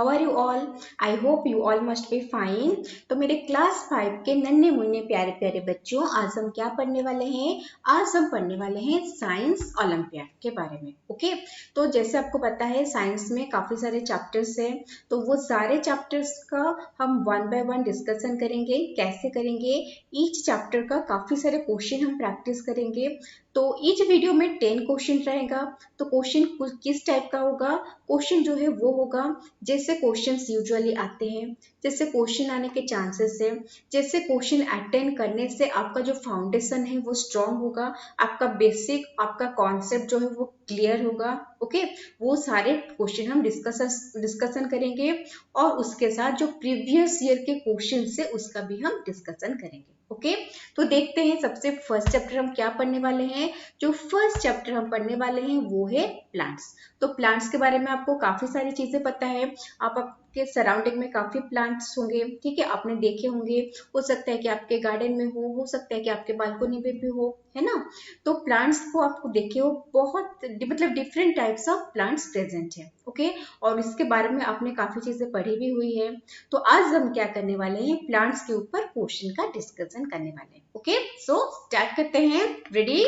How are you all? I hope you all must be fine. तो मेरे class 5 के नन्हे मुन्ने प्यारे प्यारे बच्चों, आज हम क्या पढ़ने वाले हैं? आज हम पढ़ने वाले हैं साइंस ओलंपियाड के बारे में। ओके, तो जैसे आपको पता है साइंस में काफी सारे चैप्टर्स हैं, तो वो सारे चैप्टर्स का हम वन बाय वन डिस्कशन करेंगे। कैसे करेंगे? ईच चैप्टर का काफी सारे क्वेश्चन हम प्रैक्टिस करेंगे। तो ईच वीडियो में 10 क्वेश्चन रहेगा। तो क्वेश्चन किस टाइप का होगा? क्वेश्चन जो है वो होगा जैसे क्वेश्चंस यूजुअली आते हैं, जैसे क्वेश्चन आने के चांसेस है, जैसे क्वेश्चन अटेंड करने से आपका जो फाउंडेशन है वो स्ट्रांग होगा, आपका बेसिक, आपका कॉन्सेप्ट जो है वो क्लियर होगा। ओके, वो सारे क्वेश्चन हम डिस्कशन करेंगे और उसके साथ जो प्रीवियस ईयर के क्वेश्चन है उसका भी हम डिस्कशन करेंगे। ओके, तो देखते हैं सबसे फर्स्ट चैप्टर हम क्या पढ़ने वाले हैं। जो फर्स्ट चैप्टर हम पढ़ने वाले हैं वो है प्लांट्स। तो प्लांट्स के बारे में आपको काफी सारी चीजें पता है, आपके सराउंडिंग में काफी प्लांट्स होंगे, ठीक है, आपने देखे होंगे। हो सकता है कि आपके गार्डन में हो सकता है कि आपके बालकनी में भी हो, है ना। तो प्लांट्स को आपको देखे हो, बहुत मतलब different types of plants present है। ओके, और इसके बारे में आपने काफी चीजें पढ़ी भी हुई है। तो आज हम क्या करने वाले हैं? प्लांट्स के ऊपर क्वेश्चन का डिस्कशन करने वाले हैं। ओके, सो स्टार्ट करते हैं। रेडी?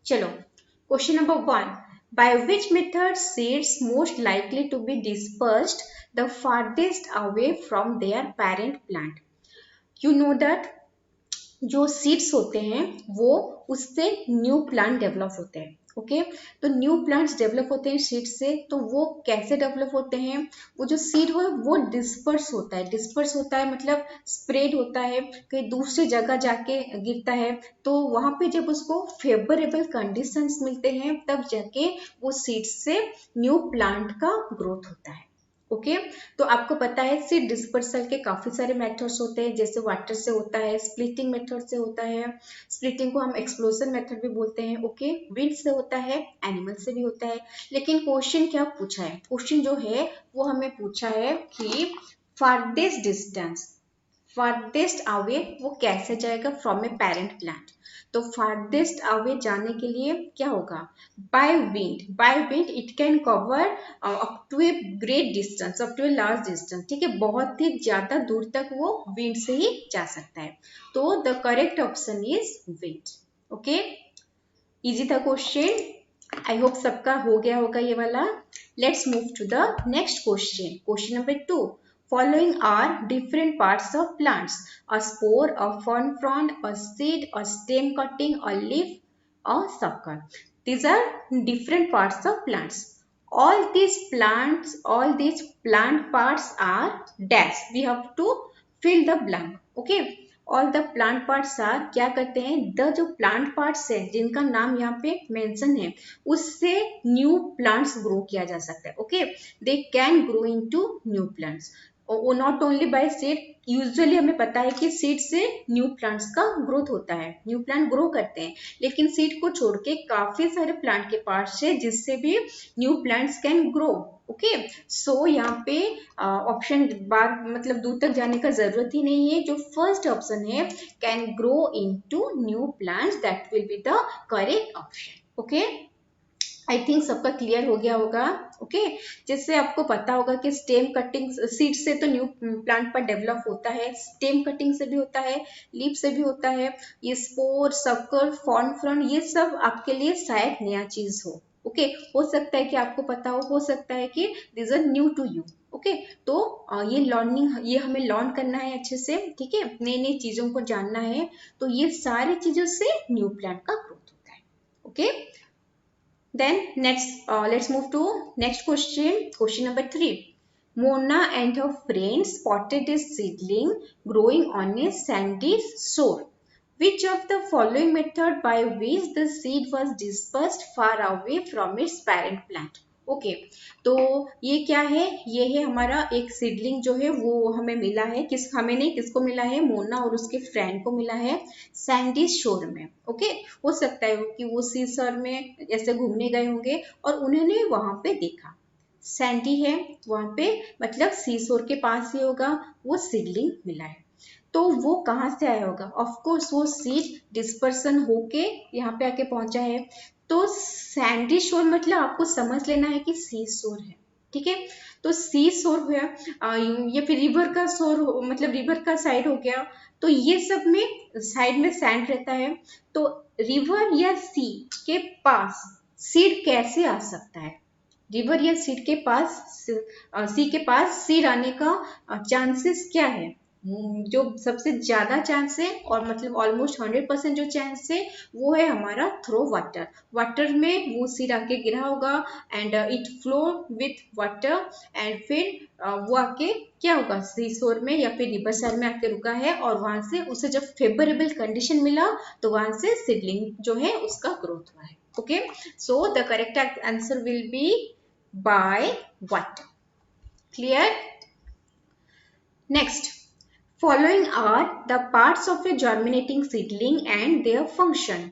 चलो, question number 1, by which method seeds most likely to be dispersed the farthest away from their parent plant? You know that जो सीड्स होते हैं वो उससे न्यू प्लांट डेवलप होते हैं। ओके, तो न्यू प्लांट्स डेवलप होते हैं सीड से। तो वो कैसे डेवलप होते हैं? वो जो सीड हो वो डिस्पर्स होता है। डिस्पर्स होता है मतलब स्प्रेड होता है, कहीं दूसरी जगह जाके गिरता है। तो वहां पे जब उसको फेवरेबल कंडीशंस मिलते हैं तब जाके वो सीड से न्यू प्लांट का ग्रोथ होता है। ओके, तो आपको पता है सीड डिस्पर्सल के काफी सारे मेथड्स होते हैं, जैसे वाटर से होता है, स्प्लिटिंग मेथड से होता है, स्प्लिटिंग को हम एक्सप्लोजन मेथड भी बोलते हैं। ओके, विंड से होता है, एनिमल से भी होता है। लेकिन क्वेश्चन क्या पूछा है? क्वेश्चन जो है वो हमें पूछा है कि फारदेस्ट डिस्टेंस, फारदेस्ट अवे वो कैसे जाएगा फ्रॉम ए पेरेंट प्लांट। तो फारदेस्ट अवे जाने के लिए क्या होगा? By wind. By wind it can cover up to a great distance, up to a large distance, ठीक है, बहुत ही ज्यादा दूर तक वो विंड से ही जा सकता है। तो the correct option is wind. Okay, easy था क्वेश्चन, आई होप सबका हो गया होगा ये वाला। Let's move to the next question. Question number 2, following are different parts of plants: a spore, a fern frond, a seed, a stem cutting, a leaf, a sucker. These are different parts of plants. All these plants, all these plant parts are dash. We have to fill the blank. Okay, all the plant parts are, क्या करते हैं? The जो plant parts है जिनका नाम यहाँ पे mention है उससे न्यू प्लांट्स ग्रो किया जा सकता है। Okay, they can grow into new plants, not only by seed. Usually हमें पता है कि सीड से न्यू प्लांट्स का ग्रोथ होता है, न्यू प्लांट ग्रो करते हैं, लेकिन सीड को छोड़ के काफी सारे प्लांट के पार्ट्स है जिससे भी new plants can grow. Okay, so यहाँ पे ऑप्शन बार मतलब दूर तक जाने का जरूरत ही नहीं है। जो फर्स्ट ऑप्शन है can grow into new plants, that will be the correct option. Okay, I think सबका क्लियर हो गया होगा। ओके, जैसे आपको पता होगा कि स्टेम कटिंग सीड से तो न्यू प्लांट पर डेवलप होता है, स्टेम कटिंग से भी होता है, लीफ से भी होता है। ये स्पोर, सकर, फॉर्न फ्रंट ये सब आपके लिए शायद नया चीज हो। ओके, हो सकता है कि आपको पता हो सकता है कि this are new to you. Okay, तो ये लर्निंग, ये हमें लर्न करना है अच्छे से, ठीक है, नई नई चीजों को जानना है। तो ये सारी चीजों से न्यू प्लांट का ग्रोथ होता है। Okay, then let's move to next question. Question number 3, Mona and her friends spotted a seedling growing on a sandy shore. Which of the following method by which the seed was dispersed far away from its parent plant? Okay, तो ये क्या है? ये है हमारा एक seedling जो है वो हमें मिला है, हमें नहीं, किसको मिला है? मोना और उसके फ्रेंड को मिला है सैंडी शोर में। ओके, हो सकता है कि वो सीसर में ऐसे घूमने गए होंगे और उन्होंने वहां पे देखा सैंडी है वहां पे, मतलब सीसोर के पास ही होगा, वो सीडलिंग मिला है। तो वो कहाँ से आया होगा? ऑफ कोर्स वो सीड डिस्पर्सन होके यहाँ पे आके पहुंचा है। तो सैंडी शोर मतलब आपको समझ लेना है कि सी शोर है। ठीक है। तो सी शोर हुआ, या फिर रिवर का शोर मतलब रिवर का साइड हो गया। तो ये सब में साइड में सैंड रहता है। तो रिवर या सी के पास सीड कैसे आ सकता है? रिवर या सीड के पास सी के पास सीड आने का चांसेस क्या है? जो सबसे ज्यादा चांस है और मतलब ऑलमोस्ट 100% जो चांस है वो है हमारा थ्रो वाटर। वाटर में वो सीड आके गिरा होगा and it flow with water and फिर वो आके क्या होगा सी शोर में या फिर रिवर साइड में आके रुका है और वहां से उसे जब फेवरेबल कंडीशन मिला तो वहां से सीडलिंग जो है उसका ग्रोथ हुआ है। Okay, so the correct answer will be by water. Clear? Next, following are the parts of a germinating seedling and their function.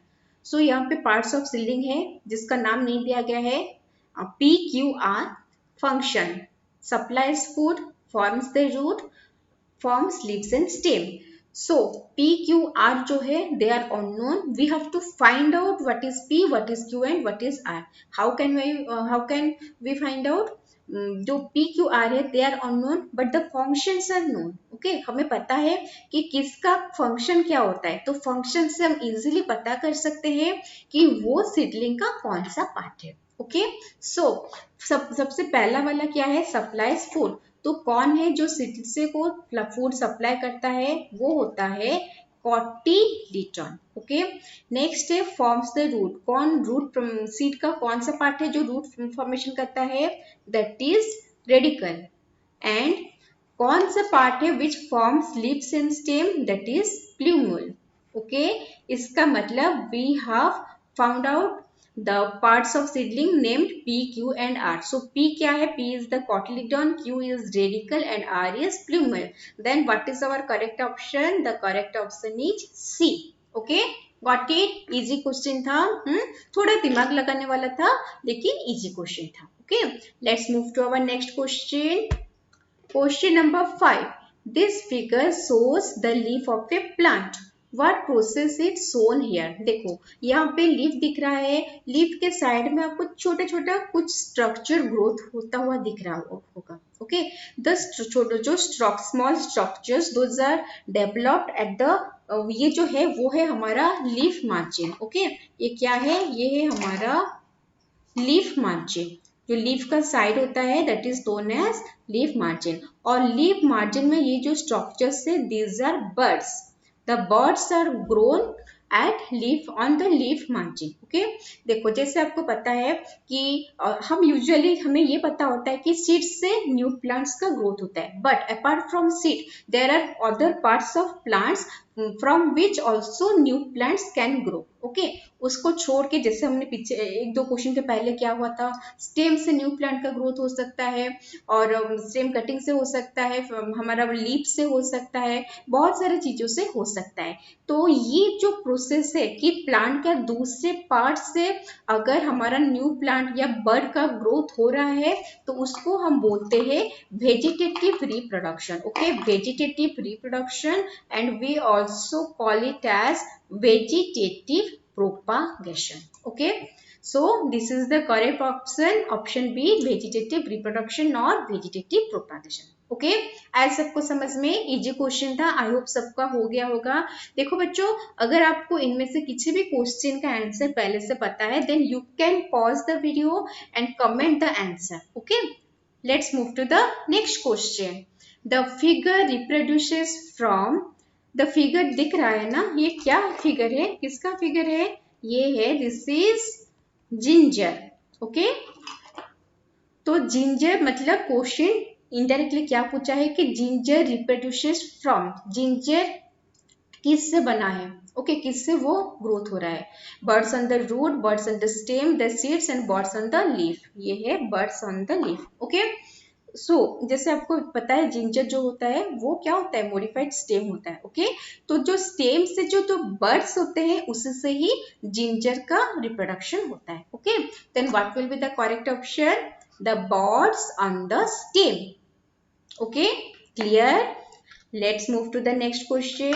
So यहाँ पे parts of seedling है जिसका नाम नहीं दिया गया है। PQR function supplies food, forms the root, forms leaves and stem. So PQR जो है they are unknown. We have to find out what is P, what is Q and what is R. How can we find out? जो P Q R है they are unknown but the functions are known. Okay, हमें पता है कि किसका function क्या होता है, तो फंक्शन से हम इजीली पता कर सकते हैं कि वो सीडलिंग का कौन सा पार्ट है। ओके, सो सबसे पहला वाला क्या है? Supplies food. तो कौन है जो सीड से को फूड सप्लाई करता है? वो होता है कॉटिलीडन। ओके, नेक्स्ट है फॉर्म्स द रूट। कौन रूट सीड का कौन सा पार्ट है जो रूट फॉर्मेशन करता है? That is radical. एंड कौन सा पार्ट है which forms leaves and stem? That is plumule. Okay, इसका मतलब we have found out the parts of seedling named P, Q and R. So P क्या है? P is the cotyledon, Q is radicle and R is plumule. Then what is our correct option? The correct option is C. Okay, got it? Easy question था। थोड़ा दिमाग लगाने वाला था लेकिन easy question था। Okay, let's move to our next question. Question number 5. This figure shows the leaf of a plant. What process is shown here? देखो यहाँ पे लीफ दिख रहा है, लीफ के साइड में आपको छोटा छोटा कुछ स्ट्रक्चर ग्रोथ होता हुआ दिख रहा होगा। ओके, द छोटे जो small structures those are developed at the ये जो है वो है हमारा लीफ मार्जिन। ओके, ये क्या है? ये है हमारा लीफ मार्जिन। जो लीफ का साइड होता है that is known as leaf margin. और लीफ मार्जिन में ये जो स्ट्रक्चर्स है these are buds. The buds are grown at leaf on the leaf margin. Okay, देखो जैसे आपको पता है कि हम यूजुअली हमें ये पता होता है कि सीड से न्यू प्लांट्स का ग्रोथ होता है, but apart from seed there are other parts of plants from which also new plants can grow. Okay, उसको छोड़ के जैसे हमने पीछे एक दो क्वेश्चन के पहले क्या हुआ था, स्टेम से न्यू प्लांट का ग्रोथ हो सकता है और स्टेम कटिंग से हो सकता है, हमारा लीफ से हो सकता है, बहुत सारी चीजों से हो सकता है। तो ये जो प्रोसेस है कि प्लांट का दूसरे पार्ट से अगर हमारा न्यू प्लांट या बर्ड का ग्रोथ हो रहा है तो उसको हम बोलते हैं vegetative reproduction. Okay, vegetative reproduction and we also call it as vegetative propagation. Okay, so this is the correct option, option B, vegetative reproduction or vegetative propagation. Okay, आज सबको समझ में इजी क्वेश्चन था। आई होप सबका हो गया होगा। देखो बच्चों, अगर आपको इनमें से किसी भी क्वेश्चन का आंसर पहले से पता है then you can pause the video and comment the answer. Okay, let's move to the next question. The figure reproduces from, the figure दिख रहा है ना, ये क्या फिगर है? किसका फिगर है? ये है दिस इज जिंजर। ओके, तो जिंजर मतलब क्वेश्चन इनडायरेक्टली क्या पूछा है कि जिंजर रिप्रोड्यूसेस फ्रॉम, जिंजर किससे बना है? ओके, किससे वो ग्रोथ हो रहा है? Buds on the root, buds on the stem, the seeds and buds on the leaf. ये है buds on the leaf. Okay, so जैसे आपको पता है जिंजर जो होता है वो क्या होता है? मॉडिफाइड स्टेम होता है। ओके, तो जो स्टेम से जो बर्ड्स होते हैं उससे ही जिंजर का रिप्रोडक्शन होता है। Okay, then what will be the correct option? The buds on the stem. Okay, clear? Let's move to the next question.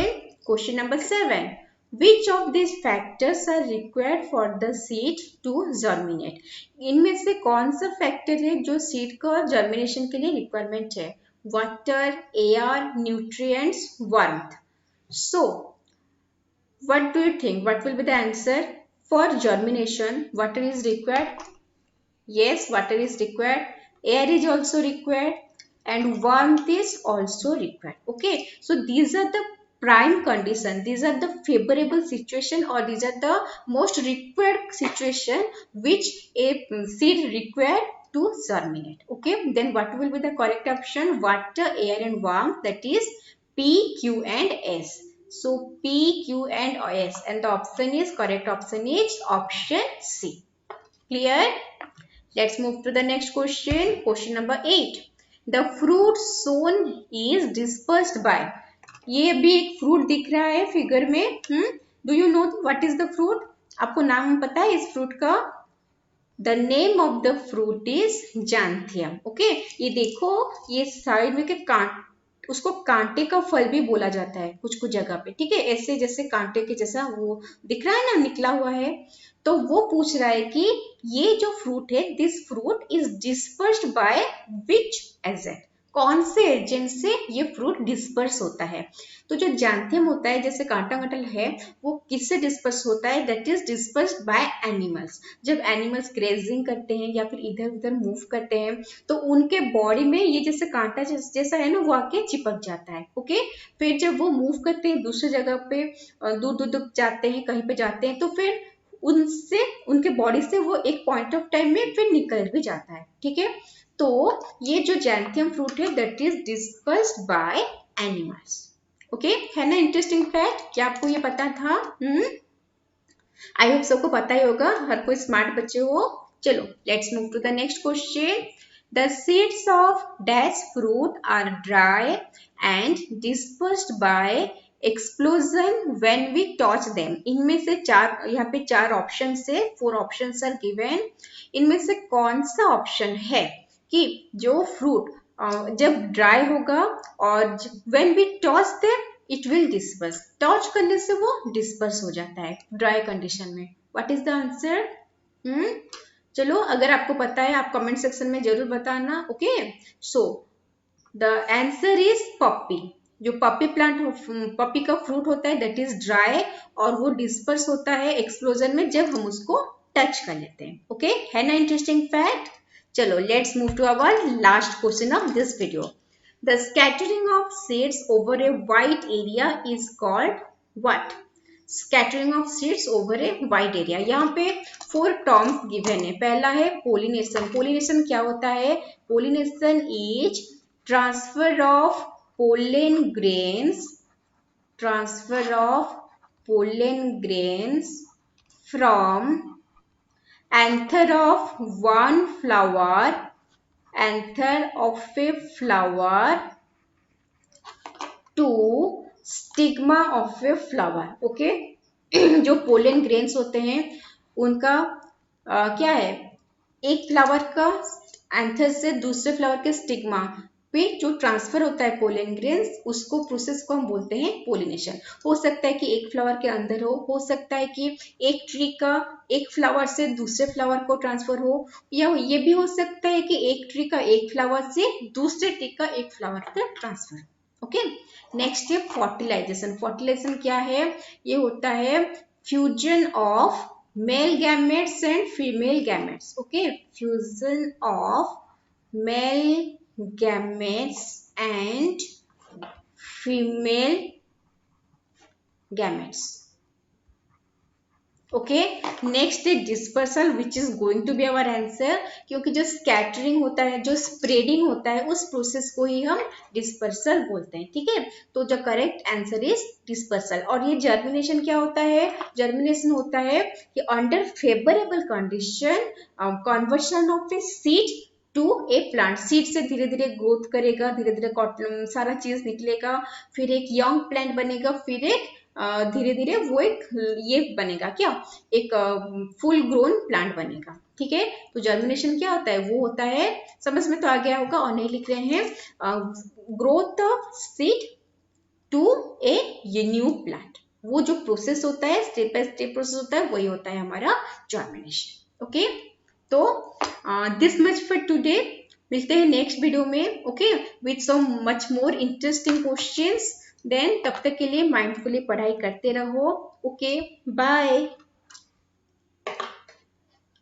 Question number 7. Which of these factors are required for the seed to germinate? इनमें से कौन सा factor है जो seed का germination के लिए requirement है? Water, air, nutrients, warmth. So what do you think? What will be the answer? For germination, water is required. Yes, water is required. Air is also required. And warmth is also required. Okay. So these are the prime condition. These are the favorable situation, or these are the most required situation which a seed required to germinate. Okay. Then what will be the correct option? Water, air and warmth. That is P, Q and S. So P, Q and S, and the option is correct option is option C. Clear? Let's move to the next question. Question number 8. The fruit sown is dispersed by. ये भी एक fruit दिख रहा है figure में. Do you know what is the fruit? आपको नाम पता है इस फ्रूट का? The name of the fruit is Xanthium. Okay? ये देखो, ये साइड में के उसको कांटे का फल भी बोला जाता है कुछ कुछ जगह पे. ठीक है, ऐसे जैसे कांटे के जैसा वो दिख रहा है ना, निकला हुआ है. तो वो पूछ रहा है कि ये जो फ्रूट है, this fruit is dispersed by which agent? कौन से एजेंट से ये फ्रूट डिस्पर्स होता है? तो जो जैंथियम होता है, जैसे कांटा कटल है, वो किससे डिस्पर्स होता है? That is dispersed by animals. जब एनिमल्स ग्रेजिंग करते हैं या फिर इधर उधर मूव करते हैं, तो उनके बॉडी में ये जैसे कांटा जैसा है ना, वो आके चिपक जाता है. ओके. फिर जब वो मूव करते हैं दूसरी जगह पे, दूर दूर तक जाते हैं, कहीं पे जाते हैं, तो फिर उनसे, उनके बॉडी से वो एक पॉइंट ऑफ टाइम में फिर निकल भी जाता है. ठीक है. तो ये जो जैंथियम फ्रूट है, that is dispersed by animals. Okay. है ना इंटरेस्टिंग फैक्ट? क्या आपको ये पता था? आई होप सबको पता ही होगा, हर कोई स्मार्ट बच्चे हो. चलो, let's move to the next question. The seeds of dash fruit are dry and dispersed by explosion when we touch them. इनमें से चार, यहाँ पे चार ऑप्शन से 4 ऑप्शंस आर गिवन. इनमें से कौन सा ऑप्शन है कि जो फ्रूट जब ड्राई होगा और when we touch them it will disperse? Touch करने से वो डिस्पर्स हो जाता है ड्राई कंडीशन में. What is the answer? चलो, अगर आपको पता है आप कमेंट सेक्शन में जरूर बताना. Okay. So the answer is puppy. जो पपी प्लांट, पपी का फ्रूट होता है, दैट इज ड्राई और वो डिस्पर्स होता है एक्सप्लोजन में जब हम उसको टच कर लेते हैं. ओके. है ना इंटरेस्टिंग फैक्ट? चलो, let's move to our last question of this video. The scattering of seeds over a wide area is called what? Scattering of seeds over a wide area. यहाँ पे 4 terms given है. पहला है pollination. Pollination क्या होता है? Pollination is transfer of pollen grains, transfer of pollen grains from anther of one flower, anther of a flower to stigma of a flower. Okay. जो pollen grains होते हैं उनका क्या है? एक फ्लावर का एंथर से दूसरे फ्लावर के स्टिग्मा पे जो ट्रांसफर होता है पोलन ग्रेन्स, उसको प्रोसेस को हम बोलते हैं पोलिनेशन. हो सकता है कि एक फ्लावर के अंदर हो सकता है कि एक ट्री का एक फ्लावर से दूसरे फ्लावर को ट्रांसफर हो, या ये भी हो सकता है कि एक ट्री का एक फ्लावर से दूसरे ट्री का एक फ्लावर पे ट्रांसफर. ओके. नेक्स्ट है फर्टिलाइजेशन. फर्टिलाइजेशन क्या है? ये होता है fusion of male gametes and female gametes. Okay. Fusion of male gametes and female gametes. Okay. Next है dispersal, which is going to be our answer, क्योंकि जो स्कैटरिंग होता है, जो स्प्रेडिंग होता है, उस प्रोसेस को ही हम डिस्पर्सल बोलते हैं. ठीक है. तो जो करेक्ट आंसर इज डिस्पर्सल. और ये जर्मिनेशन क्या होता है? जर्मिनेशन होता है कि under favourable condition conversion of a seed to a plant. Seed से धीरे धीरे ग्रोथ करेगा, धीरे धीरे सारा चीज निकलेगा, फिर एक यंग प्लांट बनेगा, फिर एक धीरे धीरे वो एक ये बनेगा, क्या? एक फुल ग्रोन प्लांट बनेगा. ठीक है. तो जर्मिनेशन क्या होता है? वो होता है, समझ में तो आ गया होगा और नहीं लिख रहे हैं, growth of seed to a new plant. वो जो प्रोसेस होता है, स्टेप बाय स्टेप प्रोसेस होता है, वही होता है हमारा जर्मिनेशन। ओके, तो दिस मच फॉर टुडे। मिलते हैं नेक्स्ट वीडियो में, okay, with some much more interesting questions. Then तब तक के लिए माइंडफुली पढ़ाई करते रहो। Okay, bye.